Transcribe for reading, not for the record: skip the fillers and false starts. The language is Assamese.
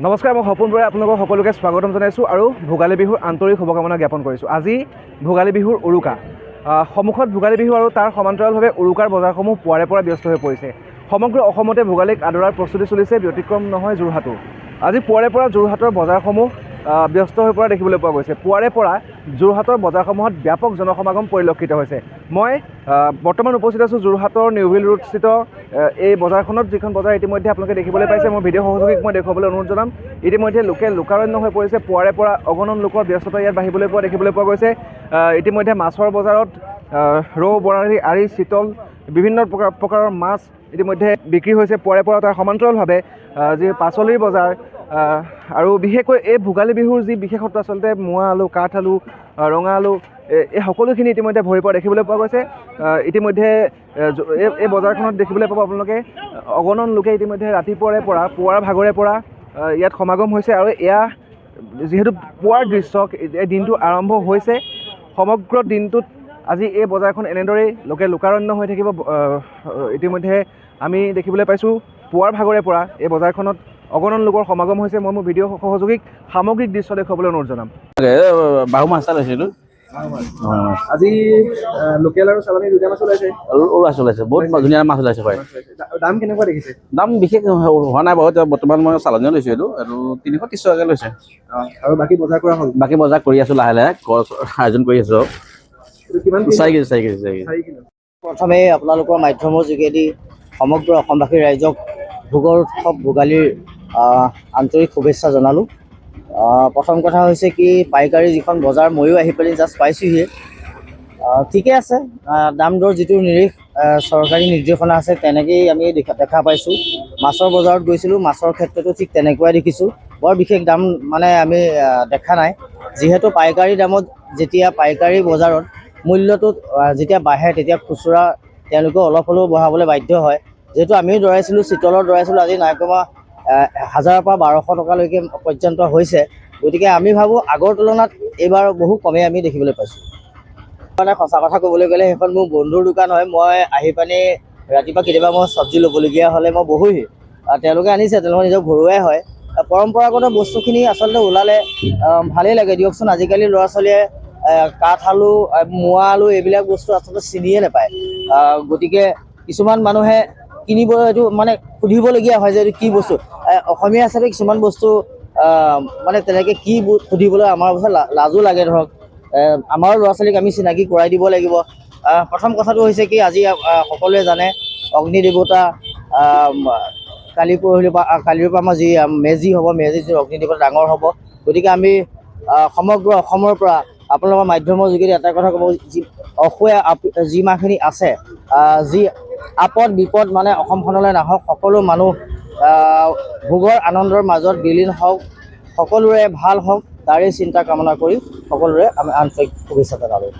নমস্কাৰ, মই সপোন বৰাই আপোনালোকক সকলোকে স্বাগতম জনাইছোঁ আৰু ভোগালী বিহুৰ আন্তৰিক শুভকামনা জ্ঞাপন কৰিছোঁ। আজি ভোগালী বিহুৰ উৰুকা। সন্মুখত ভোগালী বিহু আৰু তাৰ সমান্তৰালভাৱে উৰুকাৰ বজাৰসমূহ পুৱাৰে পৰা ব্যস্ত হৈ পৰিছে। সমগ্ৰ অসমতে ভোগালীক আদৰাৰ প্ৰস্তুতি চলিছে, ব্যতিক্ৰম নহয় যোৰহাটো। আজি পুৱাৰে পৰা যোৰহাটৰ বজাৰসমূহ ব্যস্ত হৈ পৰা দেখিবলৈ পোৱা গৈছে। পুৱাৰে পৰা যোৰহাটৰ বজাৰসমূহত ব্যাপক জনসমাগম পৰিলক্ষিত হৈছে। মই বৰ্তমান উপস্থিত আছোঁ যোৰহাটৰ নিউভিল ৰোডস্থিত এই বজাৰখনত, যিখন বজাৰ ইতিমধ্যে আপোনালোকে দেখিবলৈ পাইছে। মই ভিডিঅ' সহযোগীক মই দেখুৱাবলৈ অনুৰোধ জনাম। ইতিমধ্যে লোকে লোকাৰণ্য হৈ পৰিছে। পুৱাৰে পৰা অগণন লোকৰ ব্যস্ততা ইয়াত বাঢ়িবলৈ পোৱা দেখিবলৈ পোৱা গৈছে। ইতিমধ্যে মাছৰ বজাৰত ৰৌ, বৰালি, আৰি, চিতল বিভিন্ন প্ৰকাৰৰ মাছ ইতিমধ্যে বিক্ৰী হৈছে পুৱাৰে পৰা। তাৰ সমান্তৰালভাৱে যি পাচলিৰ বজাৰ আৰু বিশেষকৈ এই ভোগালী বিহুৰ যি বিশেষত্ব, আচলতে মোৱা আলু, কাঠ আলু, ৰঙা আলু, এই সকলোখিনি ইতিমধ্যে ভৰি পৰা দেখিবলৈ পোৱা গৈছে। ইতিমধ্যে এই বজাৰখনত দেখিবলৈ পাব আপোনালোকে অগণন লোকে ইতিমধ্যে ৰাতিপুৱাৰে পৰা পুৱাৰ ভাগৰে পৰা ইয়াত সমাগম হৈছে। আৰু এয়া যিহেতু পুৱাৰ দৃশ্য, এই দিনটো আৰম্ভ হৈছে। সমগ্ৰ দিনটোত আজি এই বজাৰখন এনেদৰেই লোকে লোকাৰণ্য হৈ থাকিব। ইতিমধ্যে আমি দেখিবলৈ পাইছোঁ পুৱাৰ ভাগৰে পৰা এই বজাৰখনত অগণন লোকৰ সমাগম হৈছে। মই মোৰ ভিডিঅ' সহযোগীক সামগ্ৰিক দৃশ্য দেখুৱাবলৈ অনুৰোধ জনাম। বাহু মাছ এটা লৈছিলোঁ। আজি লোকেল আৰু চালানী দুটা মাছ ওলাইছে। ওলাইছে বহুত ধুনীয়া মাছ ওলাইছে হয়। দাম কেনেকুৱা দেখিছে? দাম বিশেষ হোৱা নাই বাৰু। এতিয়া বৰ্তমান মই চালানীও লৈছোঁ। এইটো 330 টকাকৈ লৈছে। আৰু বাকী বজাৰ কৰা হ'ল? বাকী বজাৰ কৰি আছোঁ, লাহে লাহে আয়োজন কৰি আছোঁ। কিমান 4 কেজি। প্ৰথমে আপোনালোকৰ মাধ্যমৰ যোগেদি সমগ্ৰ অসমবাসী ৰাইজক ভোগৰ উৎসৱ ভোগালীৰ আন্তৰিক শুভেচ্ছা জনালোঁ। প্ৰথম কথা হৈছে কি, পাইকাৰী যিখন বজাৰ ময়ো আহি পেলাই জাষ্ট পাইছোঁহিয়ে। ঠিকে আছে, দাম দৰ যিটো নিৰিখ চৰকাৰী নিৰ্দেশনা আছে তেনেকেই আমি দেখা পাইছোঁ। মাছৰ বজাৰত গৈছিলোঁ, মাছৰ ক্ষেত্ৰতো ঠিক তেনেকুৱাই দেখিছোঁ। বৰ বিশেষ দাম মানে আমি দেখা নাই। যিহেতু পাইকাৰী দামত, যেতিয়া পাইকাৰী বজাৰত মূল্যটো যেতিয়া বাঢ়ে তেতিয়া খুচুৰা তেওঁলোকে অলপ হ'লেও বঢ়াবলৈ বাধ্য হয়। যিহেতু আমিও দৰাইছিলোঁ, চিতলৰ দৰাইছিলোঁ, আজি নাই কমা 1000 পৰা 1200 টকালৈকে পৰ্যন্ত হৈছে। গতিকে আমি ভাবোঁ আগৰ তুলনাত এইবাৰ বহু কমেই আমি দেখিবলৈ পাইছোঁ। মানে সঁচা কথা ক'বলৈ গ'লে সেইখন মোৰ বন্ধুৰ দোকান হয়। মই আহি পানি ৰাতিপুৱা কেতিয়াবা মই চব্জি ল'বলগীয়া হ'লে মই বহোহি। তেওঁলোকে আনিছে, তেওঁলোকৰ নিজৰ ঘৰুৱাই হয়। পৰম্পৰাগত বস্তুখিনি আচলতে ওলালে ভালেই লাগে দিয়কচোন। আজিকালি ল'ৰা ছোৱালীয়ে কাঠ আলু, মোৱা আলু এইবিলাক বস্তু আচলতে চিনিয়ে নাপায়। গতিকে কিছুমান মানুহে কিনিব, এইটো মানে সুধিবলগীয়া হয় যে এইটো কি বস্তু। অসমীয়া হিচাপে কিছুমান বস্তু মানে তেনেকৈ কি সুধিবলৈ আমাৰ ওচৰত লাজো লাগে। ধৰক আমাৰো ল'ৰা ছোৱালীক আমি চিনাকি কৰাই দিব লাগিব। প্ৰথম কথাটো হৈছে কি, আজি সকলোৱে জানে অগ্নি দেৱতা কালিৰ পৰা আমাৰ যি মেজি হ'ব, মেজি যি অগ্নি দেৱতা ডাঙৰ হ'ব। গতিকে আমি সমগ্ৰ অসমৰ পৰা আপোনালোকৰ মাধ্যমৰ যোগেদি এটা কথা ক'ব, অসুয়া যি মাহখিনি আছে, যি আপদ বিপদ মানে অসমখনলৈ নাহক, সকলো মানুহ ভোগৰ আনন্দৰ মাজত বিলীন হওক, সকলোৰে ভাল হওক, তাৰেই চিন্তা কামনা কৰি সকলোৰে আমি আন্তৰিক শুভেচ্ছা জনালোঁ।